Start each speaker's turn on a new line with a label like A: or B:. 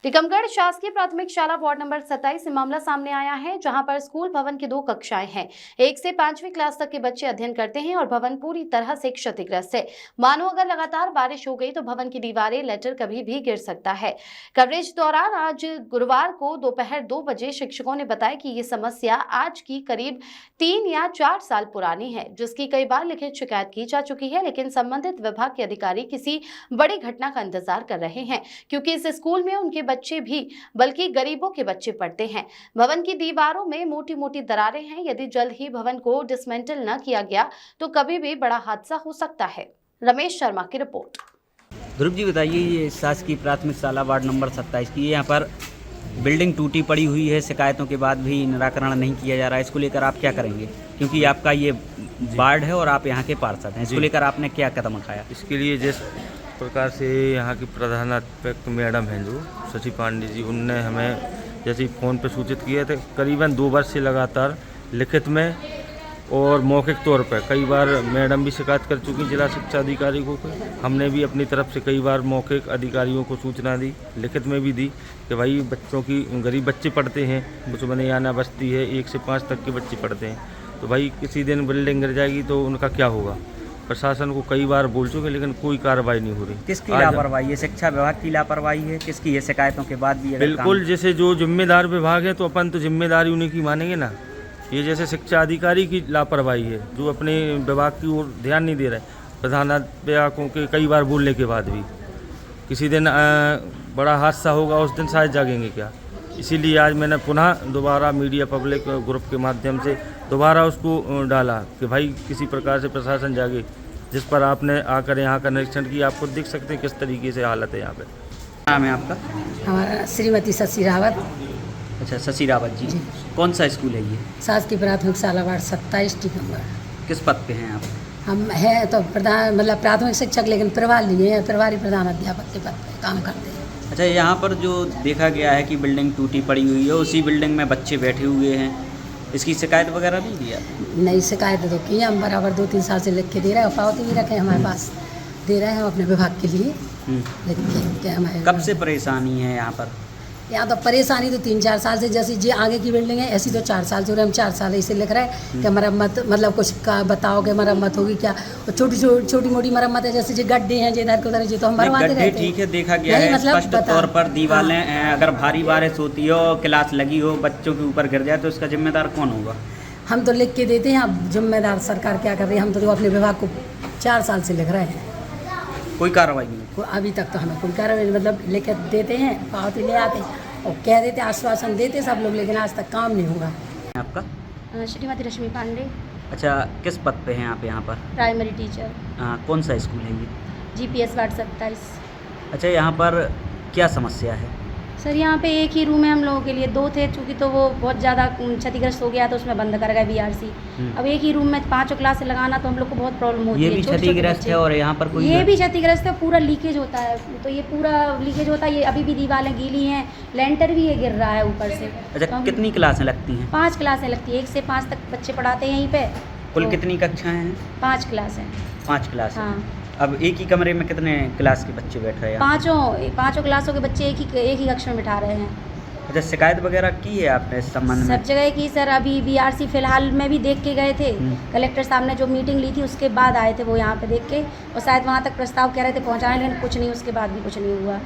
A: टीकमगढ़ शासकीय प्राथमिक शाला वार्ड नंबर 27 से मामला सामने आया है, जहां पर स्कूल भवन की 2 कक्षाएं हैं। 1 से 5वीं क्लास तक के बच्चे अध्ययन करते हैं और भवन पूरी तरह से क्षतिग्रस्त है। मानो अगर लगातार बारिश हो गई तो भवन की दीवारें, लेटर कभी भी गिर सकता है। कवरेज दौरान आज गुरुवार को दोपहर 2 बजे शिक्षकों ने बताया कि ये समस्या आज की करीब 3 या 4 साल पुरानी है, जिसकी कई बार लिखित शिकायत की जा चुकी है, लेकिन संबंधित विभाग के अधिकारी किसी बड़ी घटना का इंतजार कर रहे हैं, क्योंकि इस स्कूल में उनके बच्चे भी बल्कि गरीबों के बच्चे पढ़ते हैं। भवन की दीवारों में मोटी मोटी दरारें हैं। यदि जल्द ही भवन को डिसमेंटल न किया गया तो कभी भी बड़ा हादसा हो सकता है। रमेश शर्मा की रिपोर्ट।
B: ध्रुव जी बताइए, ये शासकीय प्राथमिक शाला वार्ड नंबर 27 की यहाँ पर बिल्डिंग टूटी पड़ी हुई है, शिकायतों के बाद भी निराकरण नहीं किया जा रहा है, इसको लेकर आप क्या करेंगे? क्योंकि आपका ये वार्ड है और आप यहाँ के पार्षद हैं, इसको लेकर आपने क्या कदम उठाया?
C: इसके लिए जिस प्रकार से यहाँ की प्रधानाध्यापक मैडम हैं जो शशि पांडे जी, उनने हमें जैसे ही फ़ोन पर सूचित किया थे, करीबन 2 वर्ष से लगातार लिखित में और मौखिक तौर पर कई बार मैडम भी शिकायत कर चुकी जिला शिक्षा अधिकारी को। हमने भी अपनी तरफ से कई बार मौखिक अधिकारियों को सूचना दी, लिखित में भी दी कि भाई बच्चों की, गरीब बच्चे पढ़ते हैं, बुचबनियाना बस्ती है, 1 से 5 तक के बच्चे पढ़ते हैं, तो भाई किसी दिन बिल्डिंग गिर जाएगी तो उनका क्या होगा। प्रशासन को कई बार बोल चुके लेकिन कोई कार्रवाई नहीं हो रही।
B: किसकी लापरवाही है? शिक्षा विभाग की लापरवाही है? किसकी है? शिकायतों के बाद भी
C: बिल्कुल, जैसे जो जिम्मेदार विभाग है तो अपन तो जिम्मेदारी उन्हीं की मानेंगे ना। ये जैसे शिक्षा अधिकारी की लापरवाही है जो अपने विभाग की ओर ध्यान नहीं दे रहे, प्रधानाध्यापकों के कई बार बोलने के बाद भी। किसी दिन बड़ा हादसा होगा, उस दिन शायद जागेंगे क्या। इसीलिए आज मैंने पुनः दोबारा मीडिया पब्लिक ग्रुप के माध्यम से दोबारा उसको डाला कि भाई किसी प्रकार से प्रशासन जागे, जिस पर आपने आकर यहाँ का निरीक्षण किया। आप खुद देख सकते हैं किस तरीके से हालत है यहाँ पे।
B: नाम है आपका?
D: हमारा श्रीमती शशि रावत।
B: अच्छा, शशि रावत जी। कौन सा स्कूल है ये?
D: शासकीय प्राथमिक शाला वार्ड 27 टीकमगढ़।
B: किस पद पे हैं आप?
D: हम हैं तो प्रधान, मतलब प्राथमिक शिक्षक, लेकिन प्रभारी लिए हैं, प्रभारी प्रधान अध्यापक के पद पे काम करते हैं।
B: अच्छा, यहाँ पर जो देखा गया है कि बिल्डिंग टूटी पड़ी हुई है, उसी बिल्डिंग में बच्चे बैठे हुए हैं, इसकी शिकायत वगैरह नहीं दिया?
D: नई शिकायत तो की हम बराबर 2-3 साल से लिख के दे रहे हैं, पावती भी रखे हमारे पास, दे रहे हैं हम अपने विभाग के लिए लिख के। हमारे
B: कब से परेशानी है यहाँ पर?
D: यहाँ तो परेशानी तो 3-4 साल से, जैसे जी आगे की बिल्डिंग है ऐसी तो 4 साल से हो रहे। हम 4 साल इसे लिख रहे हैं कि मरम्मत, मतलब कुछ का बताओगे मरम्मत होगी क्या। और छोटी मोटी मरम्मत है, जैसे जो गड्ढे हैं इधर के उधर, जो तो हम भरवाते रहते हैं।
B: ठीक है, देखा गया है स्पष्ट तौर पर दीवारें, अगर भारी बारिश होती हो, क्लास लगी हो, बच्चों के ऊपर गिर जाए तो इसका जिम्मेदार कौन होगा?
D: हम तो लिख के देते हैं, अब जिम्मेदार सरकार क्या कर रही है। हम तो अपने विभाग को 4 साल से लिख रहे हैं,
B: कोई कार्रवाई नहीं।
D: अभी तक तो हमें कोई कार्रवाई, मतलब लिख देते हैं, पावती ले आते और कह देते, आश्वासन देते सब लोग, लेकिन आज तक काम नहीं होगा।
B: आपका?
E: श्रीमती रश्मि पांडे।
B: अच्छा, किस पद पे हैं आप यहाँ पर?
E: Primary teacher.
B: कौन सा स्कूल है ये?
E: GPS ward 27।
B: अच्छा, यहाँ पर क्या समस्या है?
E: सर, यहाँ पे एक ही रूम है हम लोगों के लिए, 2 थे, चूँकि तो वो बहुत ज़्यादा क्षतिग्रस्त हो गया तो उसमें बंद कर गए बीआरसी। अब एक ही रूम में 5 क्लास लगाना तो हम लोग को बहुत प्रॉब्लम होती है।
B: ये भी क्षतिग्रस्त है और यहाँ पर कोई,
E: ये भी क्षतिग्रस्त है, पूरा लीकेज होता है, तो ये पूरा लीकेज होता है। ये अभी भी दीवारें गीली हैं, लेंटर भी ये गिर रहा है ऊपर से।
B: अच्छा,
E: तो
B: कितनी क्लासें लगती हैं?
E: 5 क्लासें लगती है, 1 से 5 तक बच्चे पढ़ाते हैं यहीं पे।
B: कुल
E: तो
B: कितनी कक्षाएं हैं?
E: 5 क्लास हैं।
B: 5 क्लास।
E: हाँ।
B: अब एक ही कमरे में कितने क्लास के बच्चे बैठ रहे हैं?
E: पाँचों क्लासों के बच्चे एक ही कक्षा में बिठा रहे हैं।
B: अच्छा, शिकायत वगैरह की है आपने इस संबंध में?
E: सब जगह की सर, अभी बीआरसी फिलहाल में भी देख के गए थे। कलेक्टर साहब ने जो मीटिंग ली थी उसके बाद आए थे वो यहाँ पे देख के, और शायद वहाँ तक प्रस्ताव कह रहे थे पहुँचाने, लेकिन कुछ नहीं, उसके बाद भी कुछ नहीं हुआ।